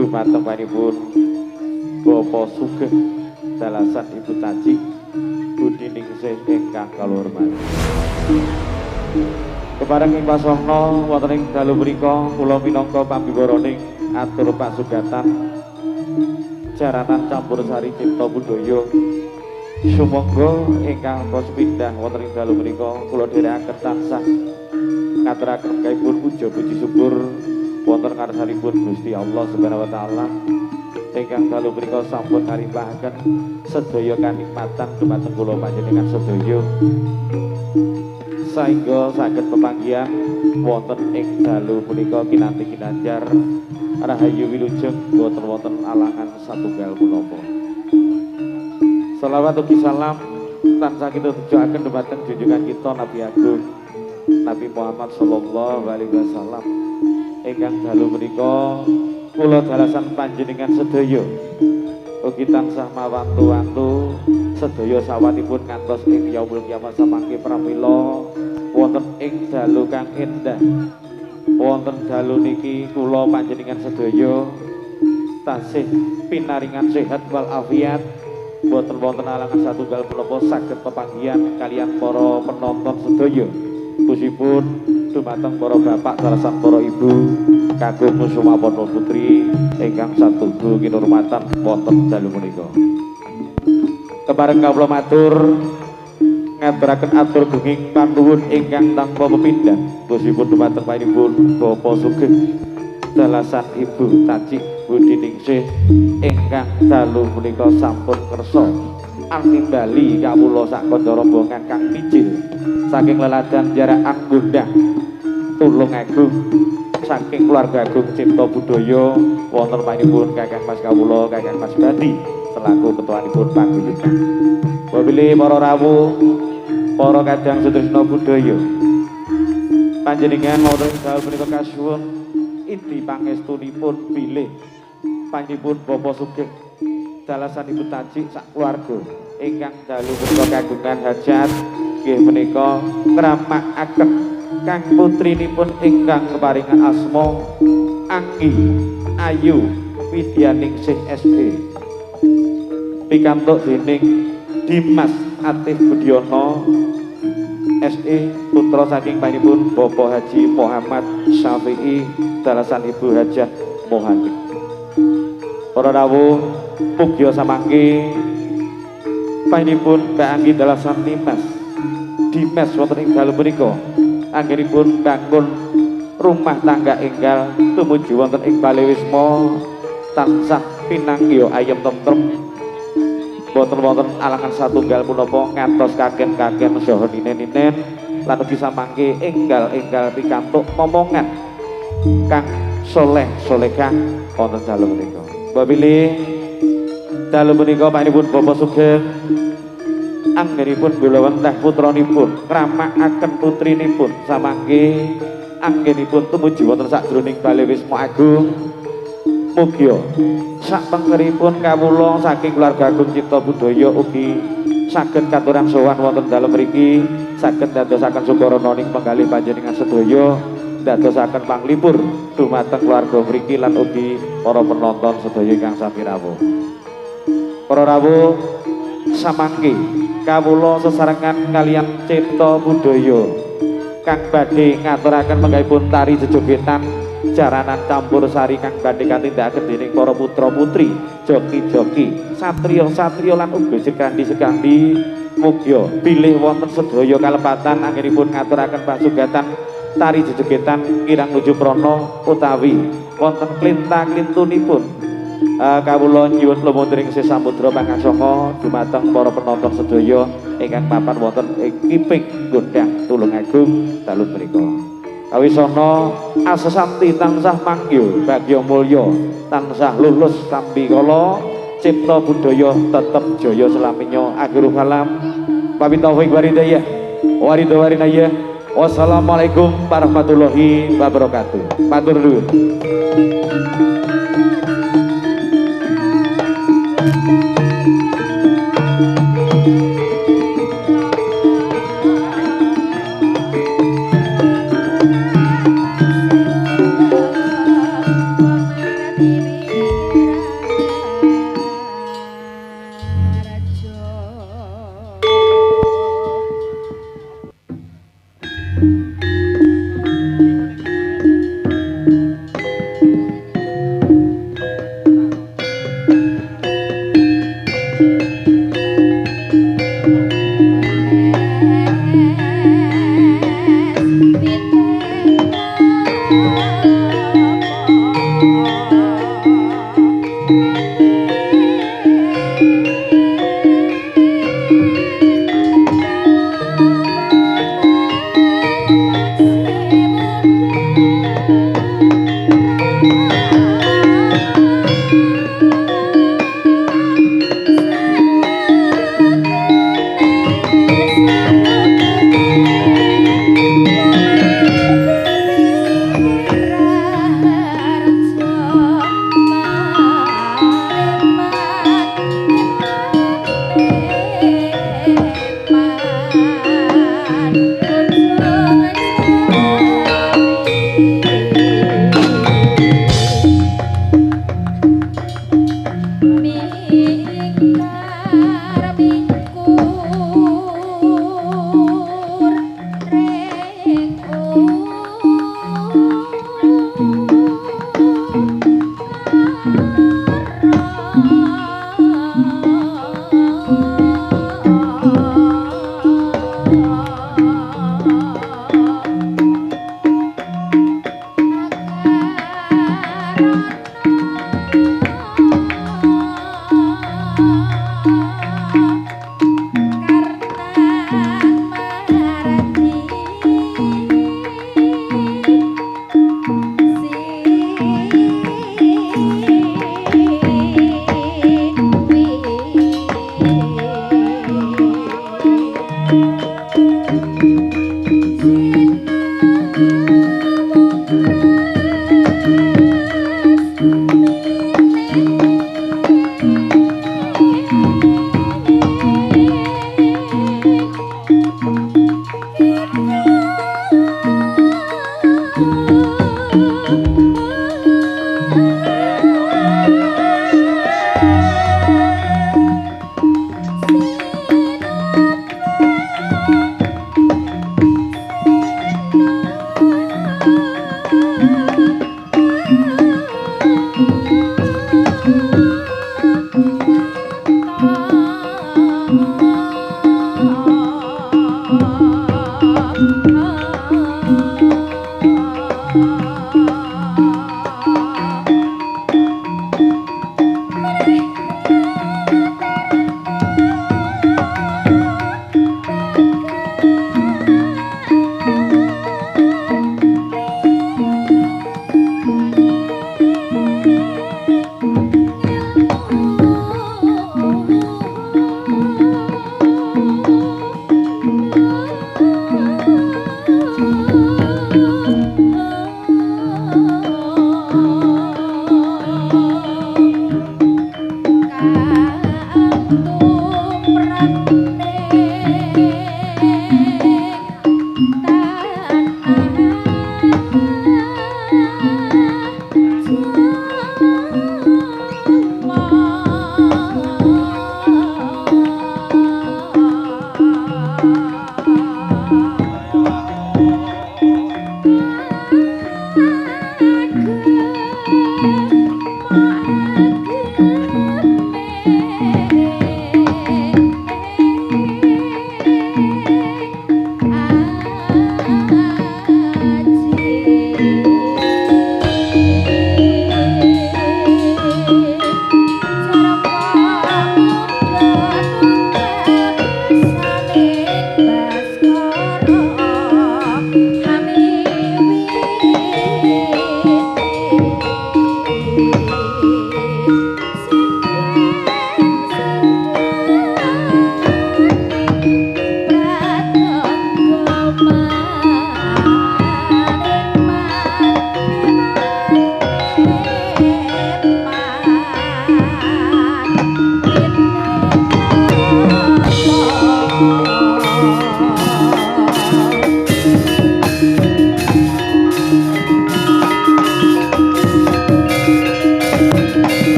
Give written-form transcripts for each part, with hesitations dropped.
dumateng panipun Bapak Sugeng dalasan Ibu Taji Budi Ningsih ingkang kalormati. Kepareng ing paswana wonten ing dalu punika kula minangka pambibaraning atur pasugatan jaranan campursari cipta budaya sumangga ingkang pindah wonten ing dalu punika kula dherekaken tansah ngaturaken kaipun puja puji syukur wonten ngarsanipun Gusti Allah Subhanahu wa taala ingkang dalu punika sampun ngaripahaken sedaya kanikmatan dumateng kula panjenengan sedaya saengga saged pepanggihan wonten ing dalu punika kinanti kinanjar rahayu wilujeng boten wonten alangan satunggal punapa. Selawat ugi salam tansah kita tujuaken dumateng junjungan kita Nabi Agung Nabi Muhammad sallallahu alaihi wasallam ingkang dalu punika kula dalasan panjenengan sedaya ugi tansah mawantu-wantu sedaya sawatipun ngantos ing yaumul kiamat samangke pramila wonten ing dalu kang endah wonten dalu niki kula panjenengan sedaya tasih pinaringan sehat wal afiat boten wonten alangan satunggal punapa saged pepanggihan kalian para penonton sedaya khususipun dumateng para bapak dalasan para ibu kagum Kusumapana putri ingkang satuhu kinurmatan wonten dalu menika. Kepareng kawula matur ngaturaken atur gunging panuwun ingkang tanpa pepindhan khususipun dumateng panjenengan Bapak Sugeng dalasan Ibu Taji Budi Ningsih ingkang dalu punika sampun kersa animbali kawula sak kandha rombongan kang mijil saking leladan jarak Anggundang Tulung Agung saking keluarga Agung Cipta Budaya wonten panjenengan Kakang Mas kawula Kakang Mas Badi selaku ketuanipun paguyuban. Wabili para rawuh para kadang sutrisna budaya panjenengan wonten dalu punika kasuwun inti pangestunipun bilih panjenengan Bapak Sugeng dalasan Ibu Taji sak keluarga ingkang dalu punika kagungan hajat nggih menika ngramakaken kang putrinipun ingkang keparingan asma Anggi Ayu Widyaningsih SE pikantuk dening Dimas Atif Budiono SE putra saking panjenengan Bapak Haji Muhammad Syafi'i dalasan Ibu Hajah Mohamed. Para rawuh mugya samangke panjenengan Mbak Anggi dalasan Dimas wonten ing dalu punika anggenipun bangun rumah tangga enggal tumuju wonten ing Balewisma tansah pinanggih ayem tentrem boten wonten alangan satunggal punapa ngantos kaken-kaken saha ninen-ninen lan ugi samangke enggal-enggal pikantuk momongan kang soleh solehah wonten dalu menika. Babile dalu menika panjenengan Bapak Sugeng anggenipun bilawentah putranipun ngramakaken putrinipun samangke anggenipun tumuju wonten sajroning Balewisma Agung mugya sak pengkeripun kawula saking keluarga Agung Cipta Budaya ugi saged katuran sowan wonten dalem mriki saged dadosaken sukarana ning penggalih panjenengan sedaya dadosaken panglipur dumateng keluarga mriki lan ugi para penonton sedaya ingkang sami rawuh. Para rawuh samangke kawula sesarengan kalian Cipta Budaya kang badhe ngaturaken penggalipun tari jejogetan jaranan campursari kang badhe katindakaken dening para putra-putri, joki-joki, satriya-satriya lan uga sekandi-sekandi mugya bilih wonten sedaya kalepatan anggenipun ngaturaken pasugatan tari jejogetan kirang nuju prana utawi wonten klinta-klintunipun kawula nyuwun lumunturing sesamudra pangasanga dumateng para penonton sedaya ingkang mapan wonten ing Kiping Gondang Tulung Agung dalu menika. Awisana asesanti tansah manggil bagya mulya tansah lulus tampi kala Cipta Budaya tetep jaya selaminya. Akhirul kalam wabillahi taufiq walhidayah warinayah. Wassalamualaikum warahmatullahi wabarakatuh. Matur nuwun. Baby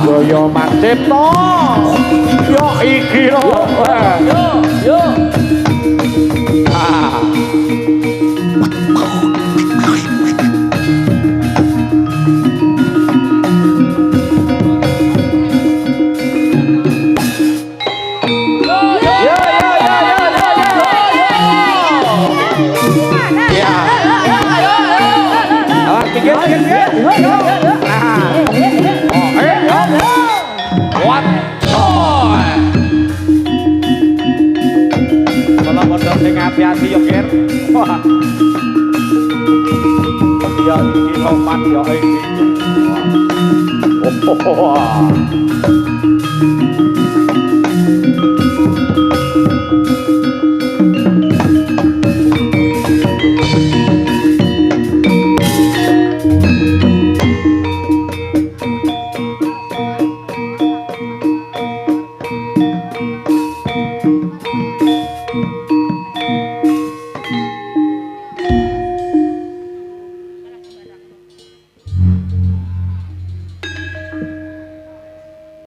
Budaya Mancipta yo iki lho yo hati-hati yo Ger. Wah. Ya iki loman yo iki. Wah.